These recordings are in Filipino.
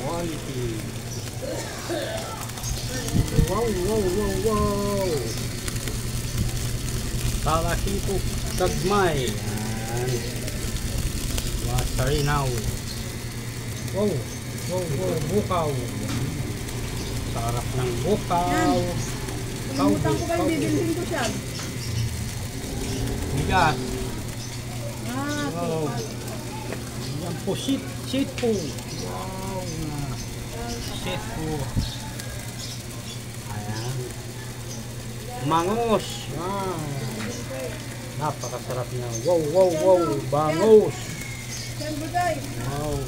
Quality. Wow, wow, wow, wow. Talakipo Gagmay. Yan. Wasarinaw. Wow, wow, wow, bukaw. Sarap ng bukaw. Kalimutan ko kayo, bibilhin ko siya. Bigas. Wow. Yan po, shit po. Wow na. Shit po. Ayan. Mangos. Yan. Napakasarap niya. Wow, wow, wow. Bangos. Wow.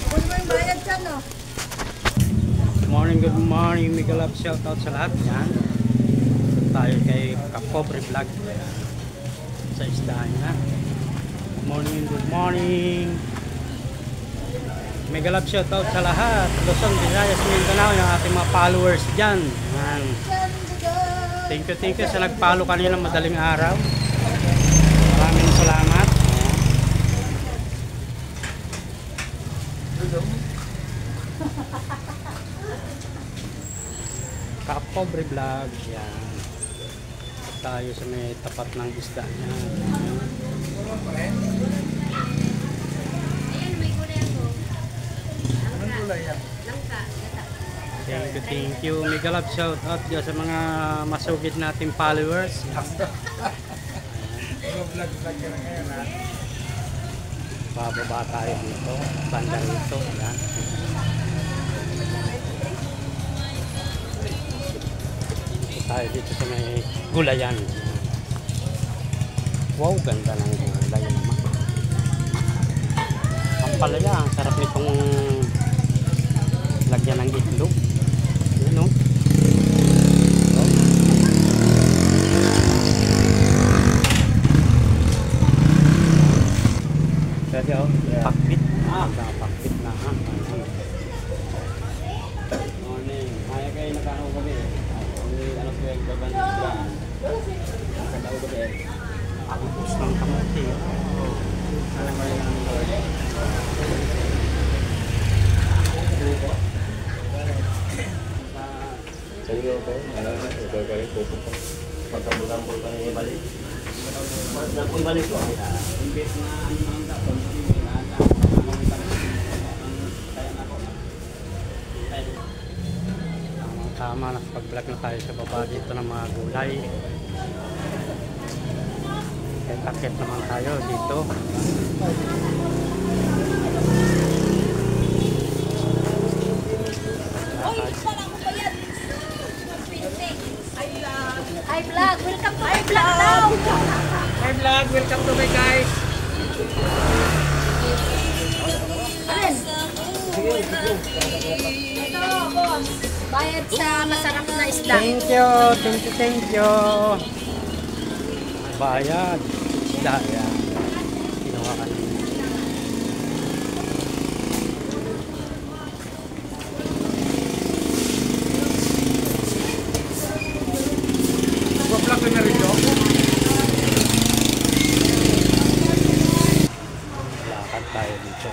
Ako naman yung bayad siya, no? Good morning. Mega love shoutout sa lahat. Yan. Tayo kay Kapobre Vlog sa isdahan na. Good morning. Mega love shoutout sa lahat. Luzon, Visayas, Mindanao, yung ating mga followers dyan. Yan. Thank you sa nag-follow kanina madaling araw. Maraming salamat. Kapobre Vlog. Yan. Tayo sa may tapat ng isda niya. Thank you. Mega love shout out dyan sa mga masugid nating followers. Bababa tayo dito. Banda rito. Yan. Tayo dito sa may gulayan. Wow, ganda ng gulayan naman. Ang palaya, ang sarap nitong lagyan ng itlog. Yun, no? Pwede, oh. Pakbit. Pakbit na, ha? Morning. Kaya kayo nakano gabi. Ano po yung gaganda sila? Nakatao gabi. Agos ng kamuti. Alam mo yung sa iyo ko, ito kayo po po. Pagkabulan-bulan pa rin ibalik. Pagkabulan ko, imbes na ang tapon, tama, nakapag-vlog na tayo sa baba dito ng mga gulay. Kaya takip naman tayo dito. Hi vlog, welcome to my vlog now. Hi vlog, welcome to my guys. Alin? Ito, boss. Bayad sa masarap na isda. Thank you. Bayad. Isda yan. Kinuha ka naman. Vlog na rin yun. Lakad tayo dito.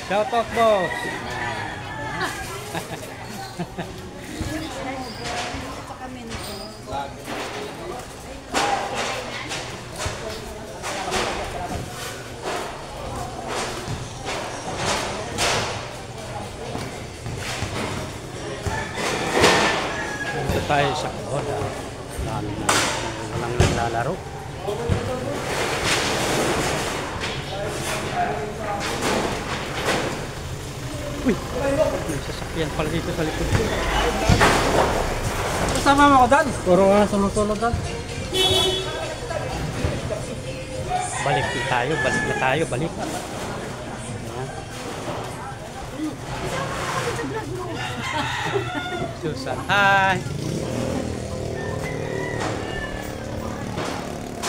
Shout out, boss. Dito tayo sa Koda. Walang naglalaro. Uy, may sasakyan pala dito sa likod ko. Kasama mo ako, Dan? Puro ka sulog-sulog, Dan. Balik na tayo. Ayan. Susan, hi!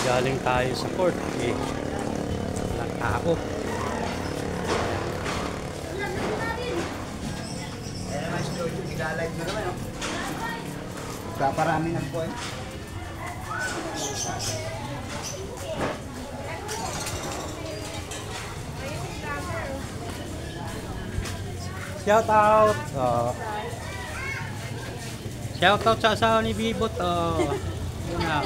Galing tayo sa port. Walang tao. Naka-live na naman, oh. Kaparami ng point. Shout out. Oh. Shout out sa asawa ni Bibot. Oh. Yun na.